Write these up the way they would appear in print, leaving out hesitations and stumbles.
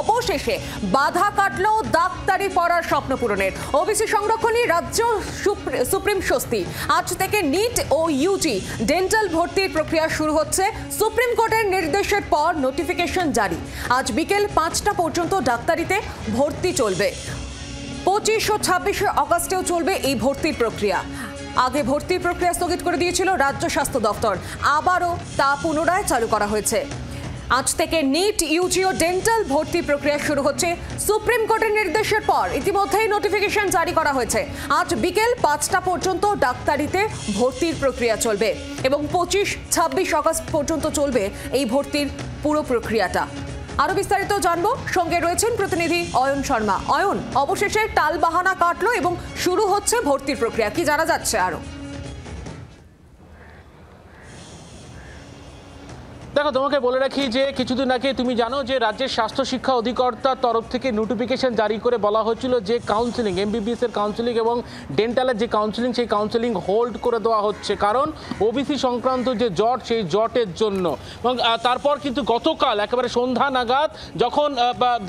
অবশেষে বাধা কাটলো ডাক্তারি পড়ার স্বপ্ন পূরণের। ওবিসি সংরক্ষণী রাজ্য সুপ্রিম স্বস্তি। আজ থেকে নিট ও ইউজি ডেন্টাল ভর্তির প্রক্রিয়া শুরু হচ্ছে। সুপ্রিম কোর্টের নির্দেশের পর নোটিফিকেশন জারি। আজ বিকেল 5টা পর্যন্ত ডাক্তারিতে ভর্তি চলবে। 25 ও 26 আগস্টেও চলবে এই ভর্তির প্রক্রিয়া। আগে ভর্তির প্রক্রিয়া স্থগিত করে দিয়েছিল রাজ্য স্বাস্থ্য দপ্তর, আবারও তা পুনরায় চালু করা হয়েছে। আজ থেকে নিট ইউজি ও ডেন্টাল ভর্তি প্রক্রিয়া শুরু হচ্ছে। সুপ্রিম কোর্টের নির্দেশের পর ইতিমধ্যেই নোটিফিকেশন জারি করা হয়েছে। আজ বিকেল 5টা পর্যন্ত ডাক্তারিতে ভর্তির প্রক্রিয়া চলবে এবং 25-26 আগস্ট পর্যন্ত চলবে এই ভর্তির পুরো প্রক্রিয়াটা। আরো বিস্তারিত জানবো, সঙ্গে রয়েছেন প্রতিনিধি অয়ন শর্মা। অয়ন, অবশেষে টালবাহানা কাটলো এবং শুরু হচ্ছে ভর্তির প্রক্রিয়া, কি জানা যাচ্ছে আরো? দেখো, তোমাকে বলে রাখি যে কিছুদিন আগে তুমি জানো যে রাজ্যের স্বাস্থ্য শিক্ষা অধিকর্তার তরফ থেকে নোটিফিকেশন জারি করে বলা হয়েছিল যে কাউন্সিলিং, এমবিবিএস এর কাউন্সিলিং এবং ডেন্টালের যে কাউন্সিলিং, সেই কাউন্সিলিং হোল্ড করে দেওয়া হচ্ছে, কারণ ওবিসি সংক্রান্ত যে জট, সেই জটের জন্য। এবং তারপর কিন্তু গতকাল একেবারে সন্ধ্যা নাগাদ যখন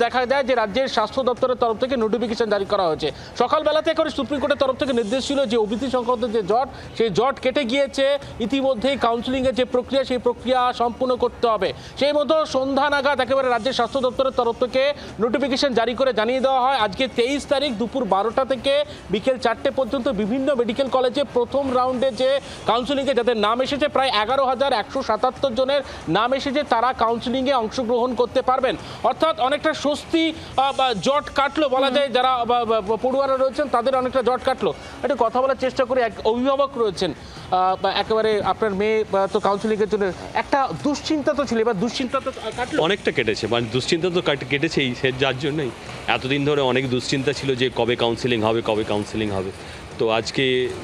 দেখা যায় যে রাজ্যের স্বাস্থ্য দপ্তরের তরফ থেকে নোটিফিকেশন জারি করা হয়েছে, সকালবেলাতে করে সুপ্রিম কোর্টের তরফ থেকে নির্দেশ ছিল যে ওবিসি সংক্রান্ত যে জট, সেই জট কেটে গিয়েছে। ইতিমধ্যেই কাউন্সিলিংয়ের যে প্রক্রিয়া, সেই প্রক্রিয়া সম্পূর্ণ করতে হবে। সেই মতো সন্ধ্যা নাগাদ একেবারে রাজ্যের স্বাস্থ্য দপ্তরের তরফ থেকে নোটিফিকেশন জারি করে জানিয়ে দেওয়া হয় আজকে 23 তারিখ দুপুর 12টা থেকে বিকেল 4টে পর্যন্ত বিভিন্ন মেডিকেল কলেজে প্রথম রাউন্ডে যে কাউন্সিলিংয়ে যাদের নাম এসেছে, প্রায় 11,177 জনের নাম এসেছে, তারা কাউন্সিলিংয়ে অংশগ্রহণ করতে পারবেন। অর্থাৎ অনেকটা স্বস্তি, জট কাটলো বলা যায়। যারা পড়ুয়ারা রয়েছেন তাদের অনেকটা জট কাটলো। একটু কথা বলার চেষ্টা করি, এক অভিভাবক রয়েছেন, একেবারে আপনার মেয়ে তো কাউন্সিলিংয়ের জন্য একটা দুশ্চিন্তা তো ছিল, এবার দুশ্চিন্তা তো কাটলো, অনেকটা কেটেছে, মানে দুশ্চিন্তা তো কেটেছেই। সে যার জন্যই এতদিন ধরে অনেক দুশ্চিন্তা ছিল যে কবে কাউন্সিলিং হবে, কবে কাউন্সিলিং হবে। তো আজকে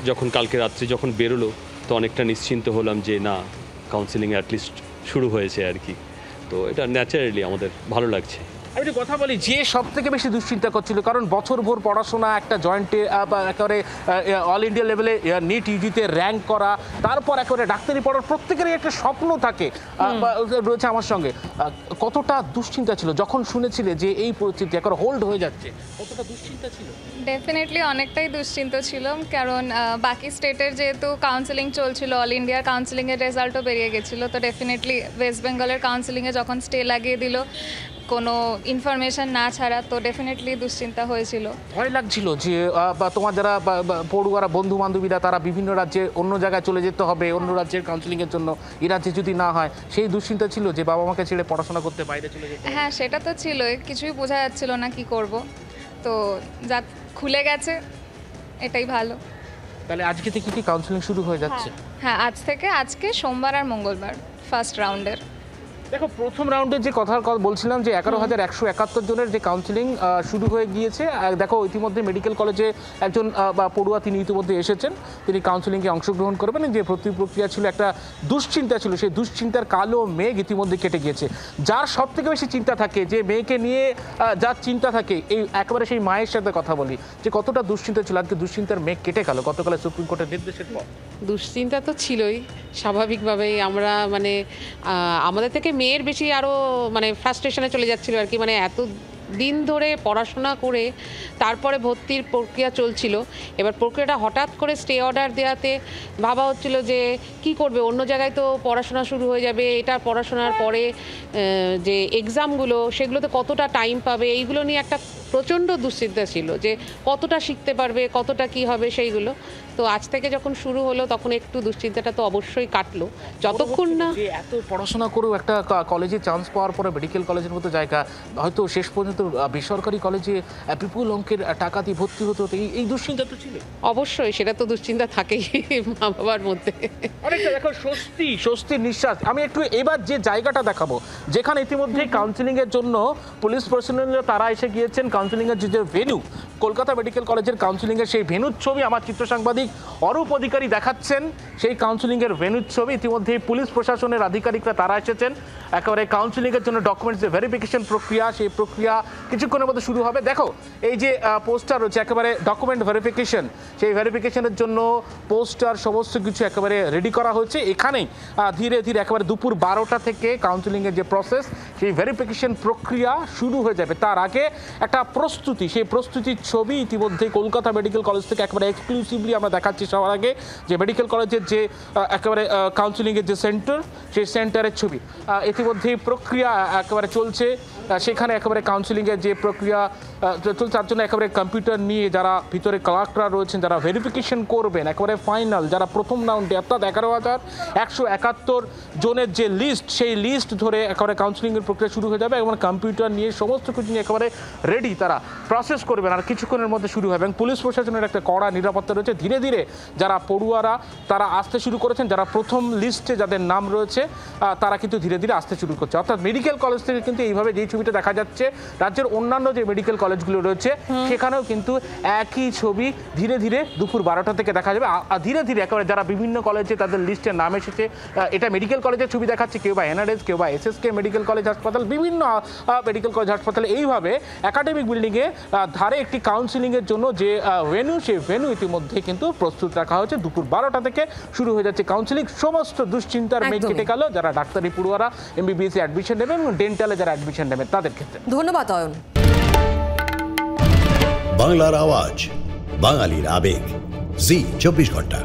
যখন কালকে রাত্রে যখন বেরোলো, তো অনেকটা নিশ্চিন্ত হলাম যে না, কাউন্সিলিং অ্যাটলিস্ট শুরু হয়েছে আর কি। তো এটা ন্যাচারালি আমাদের ভালো লাগছে। আমি একটু কথা বলি, যে সব থেকে বেশি দুশ্চিন্তা করছিল, কারণ বছরভর পড়াশোনা, একটা জয়েন্টে একেবারে অল ইন্ডিয়া লেভেলে নিট ইউজিতে র্যাঙ্ক করা, তারপর একেবারে ডাক্তারি পড়ার প্রত্যেকেরই একটা স্বপ্ন থাকে, রয়েছে আমার সঙ্গে। কতটা দুশ্চিন্তা ছিল যখন শুনেছিলে যে এই পরিস্থিতি একবার হোল্ড হয়ে যাচ্ছে? কতটা দুশ্চিন্তা ছিল? ডেফিনেটলি অনেকটাই দুশ্চিন্ত ছিল, কারণ বাকি স্টেটের যেহেতু কাউন্সিলিং চলছিল, অল ইন্ডিয়ার কাউন্সিলিংয়ের রেজাল্টও বেরিয়ে গেছিলো, তো ডেফিনেটলি ওয়েস্ট বেঙ্গলের কাউন্সিলিংয়ে যখন স্টে লাগিয়ে দিল কোনো ইনফরমেশন না ছাড়া, তো ডেফিনেটলি দুশ্চিন্তা হয়েছিল। ভয় লাগছিল যে তোমার যারা পড়ুয়ারা বন্ধু বান্ধবীরা, তারা বিভিন্ন রাজ্যে অন্য জায়গায় চলে যেতে হবে অন্য রাজ্যের কাউন্সিলিংয়ের জন্য, এই রাজ্যে যদি না হয়, সেই দুশ্চিন্তা ছিল যে বাবা মাকে ছেড়ে পড়াশোনা করতে বাইরে চলে যেতে? হ্যাঁ, সেটা তো ছিলই, কিছুই বোঝা যাচ্ছিল না কি করব। তো যা খুলে গেছে, এটাই ভালো। তাহলে আজকে থেকে কি কাউন্সিলিং শুরু হয়ে যাচ্ছে? হ্যাঁ, আজকে সোমবার আর মঙ্গলবার ফার্স্ট রাউন্ডের। দেখো, প্রথম রাউন্ডের যে কথা বলছিলাম যে 11,171 জনের যে কাউন্সিলিং শুরু হয়ে গিয়েছে। দেখো, ইতিমধ্যে মেডিকেল কলেজে একজন পড়ুয়া, তিনি ইতিমধ্যে এসেছেন, তিনি কাউন্সিলিংয়ে অংশগ্রহণ করবেন। যে ভর্তি প্রক্রিয়া ছিল, একটা দুশ্চিন্তা ছিল, সেই দুশ্চিন্তার কালো মেঘ ইতিমধ্যে কেটে গিয়েছে। যার সব থেকে বেশি চিন্তা থাকে, যে মেয়েকে নিয়ে যার চিন্তা থাকে, এই একেবারে সেই মায়ের সাথে কথা বলি যে কতটা দুশ্চিন্তা ছিল। আজকে দুশ্চিন্তার মেঘ কেটে গেল গতকাল সুপ্রিম কোর্টের নির্দেশের পর। দুশ্চিন্তা তো ছিলই স্বাভাবিকভাবেই। আমরা মানে আমাদের থেকে মেয়ের বেশি আরও মানে ফ্রাস্ট্রেশনে চলে যাচ্ছিল আর কি। মানে এত দিন ধরে পড়াশোনা করে তারপরে ভর্তির প্রক্রিয়া চলছিল, এবার প্রক্রিয়াটা হঠাৎ করে স্টে অর্ডার দেওয়াতে ভাবা হচ্ছিল যে কি করবে, অন্য জায়গায় তো পড়াশোনা শুরু হয়ে যাবে, এটা পড়াশোনার পরে যে এক্সামগুলো, সেগুলোতে কতটা টাইম পাবে, এইগুলো নিয়ে একটা প্রচণ্ড দুশ্চিন্তা ছিল যে কতটা শিখতে পারবে, কতটা কি হবে সেইগুলো। তো আজ থেকে যখন শুরু হলো, তখন একটু দুশ্চিন্তাটা তো অবশ্যই কাটলো, যতক্ষণ না এত পড়াশোনা করেও একটা কলেজে চান্স পাওয়ার পরে, মেডিকেল কলেজের মতো জায়গা, হয়তো শেষ পর্যন্ত বেসরকারি কলেজে বিপুল অঙ্কের টাকা দিয়ে ভর্তি হতে হতো, এই দুশ্চিন্তা তো ছিল। অবশ্যই সেটা তো দুশ্চিন্তা থাকেই মা বাবার মধ্যে। অনেকটা দেখো স্বস্তির নিঃশ্বাস। আমি একটু এবার যে জায়গাটা দেখাবো, যেখানে ইতিমধ্যে কাউন্সিলিংয়ের জন্য পুলিশ পার্সোনেল তারা এসে গিয়েছেন। কাউন্সিলিংয়ের যে ভেন্যু, কলকাতা মেডিকেল কলেজের কাউন্সিলিংয়ের সেই ভেন্যুর ছবি আমার চিত্র সাংবাদিক অরূপ অধিকারী দেখাচ্ছেন। সেই কাউন্সিলিংয়ের ভেন্যুর ছবি, ইতিমধ্যে পুলিশ প্রশাসনের আধিকারিকরা তারা এসেছেন। একেবারে কাউন্সিলিংয়ের জন্য ডকুমেন্টস যে ভেরিফিকেশন প্রক্রিয়া, সেই প্রক্রিয়া কিছুক্ষণের মধ্যে শুরু হবে। দেখো, এই যে পোস্টার রয়েছে, একেবারে ডকুমেন্ট ভেরিফিকেশন, সেই ভেরিফিকেশনের জন্য পোস্টার সমস্ত কিছু একেবারে রেডি করা হয়েছে। এখানেই ধীরে ধীরে একেবারে দুপুর 12টা থেকে কাউন্সিলিংয়ের যে প্রসেস, সেই ভেরিফিকেশন প্রক্রিয়া শুরু হয়ে যাবে তার আগে একটা প্রস্তুতি, সেই প্রস্তুতির ছবি ইতিমধ্যে কলকাতা মেডিকেল কলেজ থেকে একেবারে এক্সক্লুসিভলি আমরা দেখাচ্ছি সবার আগে, যে মেডিকেল কলেজের যে একেবারে কাউন্সিলিংয়ের যে সেন্টার, সেই সেন্টারের ছবি ইতিমধ্যেই প্রক্রিয়া একেবারে চলছে। সেখানে একেবারে কাউন্সিলিংয়ের যে প্রক্রিয়া চলছে তার জন্য একেবারে কম্পিউটার নিয়ে যারা ভিতরে ক্লার্করা রয়েছেন, যারা ভেরিফিকেশন করবেন একেবারে ফাইনাল, যারা প্রথম রাউন্ডে অর্থাৎ 11,171 জনের যে লিস্ট, সেই লিস্ট ধরে একেবারে কাউন্সিলিংয়ের প্রক্রিয়া শুরু হয়ে যাবে এবং কম্পিউটার নিয়ে সমস্ত কিছু নিয়ে একেবারে রেডি, তারা প্রসেস করবেন আর কিছুক্ষণের মধ্যে শুরু হবে। এবং পুলিশ প্রশাসনের একটা কড়া নিরাপত্তা রয়েছে। ধীরে ধীরে যারা পড়ুয়ারা তারা আসতে শুরু করেছেন, যারা প্রথম লিস্টে যাদের নাম রয়েছে তারা কিন্তু ধীরে ধীরে আসতে শুরু করছে। অর্থাৎ মেডিকেল কলেজ থেকে কিন্তু এইভাবে যেই ছবিটা দেখা যাচ্ছে, রাজ্যের অন্যান্য যে মেডিকেল কলেজগুলো রয়েছে সেখানেও কিন্তু একই ছবি ধীরে ধীরে দুপুর 12টা থেকে দেখা যাবে। আর ধীরে ধীরে একেবারে যারা বিভিন্ন কলেজে তাদের লিস্টের নাম এসেছে, এটা মেডিকেল কলেজের ছবি দেখাচ্ছে, কেউ বা এনআরএস, কেউ বা এসএসকে মেডিকেল কলেজ হাসপাতাল, বিভিন্ন মেডিকেল কলেজ হাসপাতালে এইভাবে একাডেমিক বিল্ডিংয়ে ধারে একটি কাউন্সিলিংয়ের জন্য যে ভেন্যু, সেই ভেন্যু ইতিমধ্যে কিন্তু প্রস্তুত রাখা হয়েছে। দুপুর 12টা থেকে শুরু হয়ে যাচ্ছে কাউন্সিলিং। সমস্ত দুশ্চিন্তার মেঘ কেটে গেল যারা ডাক্তারি পড়ুয়ারা এমবিবিএস এ অ্যাডমিশন নেবেন এবং ডেন্টালে যারা অ্যাডমিশন নেবেন তাদের ক্ষেত্রে। ধন্যবাদ অয়ন। বাংলার আওয়াজ, বাঙালির আবেগ, জি 24 ঘন্টা।